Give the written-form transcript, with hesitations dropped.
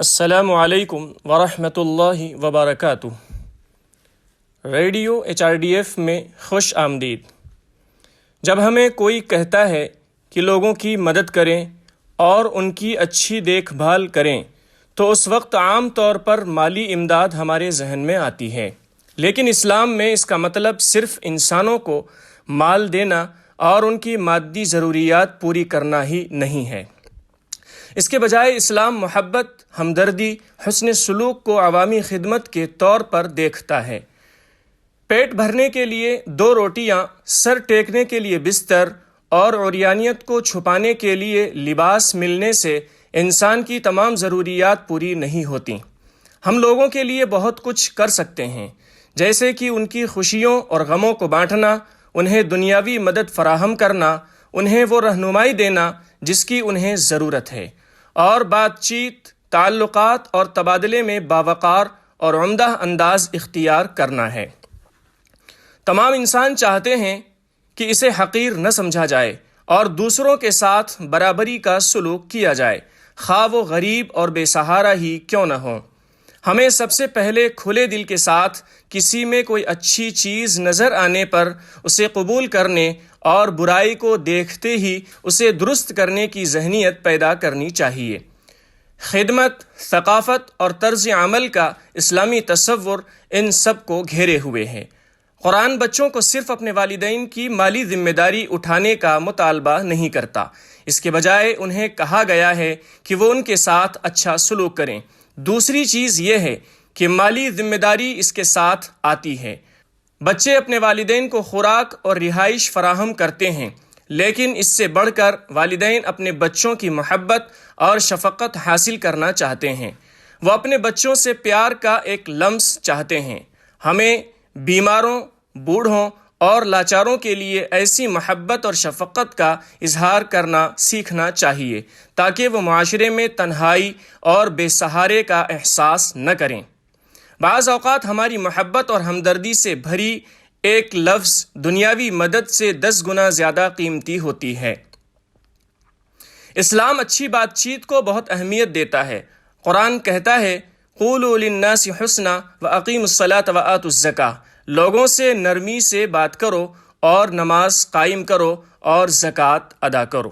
السلام علیکم ورحمۃ اللہ وبرکاتہ۔ ریڈیو HRDF میں خوش آمدید۔ جب ہمیں کوئی کہتا ہے کہ لوگوں کی مدد کریں اور ان کی اچھی دیکھ بھال کریں تو اس وقت عام طور پر مالی امداد ہمارے ذہن میں آتی ہے، لیکن اسلام میں اس کا مطلب صرف انسانوں کو مال دینا اور ان کی مادی ضروریات پوری کرنا ہی نہیں ہے۔ اس کے بجائے اسلام محبت، ہمدردی، حسن سلوک کو عوامی خدمت کے طور پر دیکھتا ہے۔ پیٹ بھرنے کے لیے 2 روٹیاں، سر ٹیکنے کے لیے بستر اور عریانیت کو چھپانے کے لیے لباس ملنے سے انسان کی تمام ضروریات پوری نہیں ہوتیں۔ ہم لوگوں کے لیے بہت کچھ کر سکتے ہیں، جیسے کہ ان کی خوشیوں اور غموں کو بانٹنا، انہیں دنیاوی مدد فراہم کرنا، انہیں وہ رہنمائی دینا جس کی انہیں ضرورت ہے، اور بات چیت، تعلقات اور تبادلے میں باوقار اور عمدہ انداز اختیار کرنا ہے۔ تمام انسان چاہتے ہیں کہ اسے حقیر نہ سمجھا جائے اور دوسروں کے ساتھ برابری کا سلوک کیا جائے، خواہ وہ غریب اور بے سہارا ہی کیوں نہ ہوں۔ ہمیں سب سے پہلے کھلے دل کے ساتھ کسی میں کوئی اچھی چیز نظر آنے پر اسے قبول کرنے اور برائی کو دیکھتے ہی اسے درست کرنے کی ذہنیت پیدا کرنی چاہیے۔ خدمت، ثقافت اور طرز عمل کا اسلامی تصور ان سب کو گھیرے ہوئے ہے۔ قرآن بچوں کو صرف اپنے والدین کی مالی ذمہ داری اٹھانے کا مطالبہ نہیں کرتا، اس کے بجائے انہیں کہا گیا ہے کہ وہ ان کے ساتھ اچھا سلوک کریں۔ دوسری چیز یہ ہے کہ مالی ذمہ داری اس کے ساتھ آتی ہے۔ بچے اپنے والدین کو خوراک اور رہائش فراہم کرتے ہیں، لیکن اس سے بڑھ کر والدین اپنے بچوں کی محبت اور شفقت حاصل کرنا چاہتے ہیں۔ وہ اپنے بچوں سے پیار کا ایک لمس چاہتے ہیں۔ ہمیں بیماروں، بوڑھوں اور لاچاروں کے لیے ایسی محبت اور شفقت کا اظہار کرنا سیکھنا چاہیے تاکہ وہ معاشرے میں تنہائی اور بے سہارے کا احساس نہ کریں۔ بعض اوقات ہماری محبت اور ہمدردی سے بھری ایک لفظ دنیاوی مدد سے 10 گنا زیادہ قیمتی ہوتی ہے۔ اسلام اچھی بات چیت کو بہت اہمیت دیتا ہے۔ قرآن کہتا ہے، قولوا للناس حسنا واقیموا الصلاۃ وآتوا الزکاۃ، لوگوں سے نرمی سے بات کرو اور نماز قائم کرو اور زکوٰۃ ادا کرو۔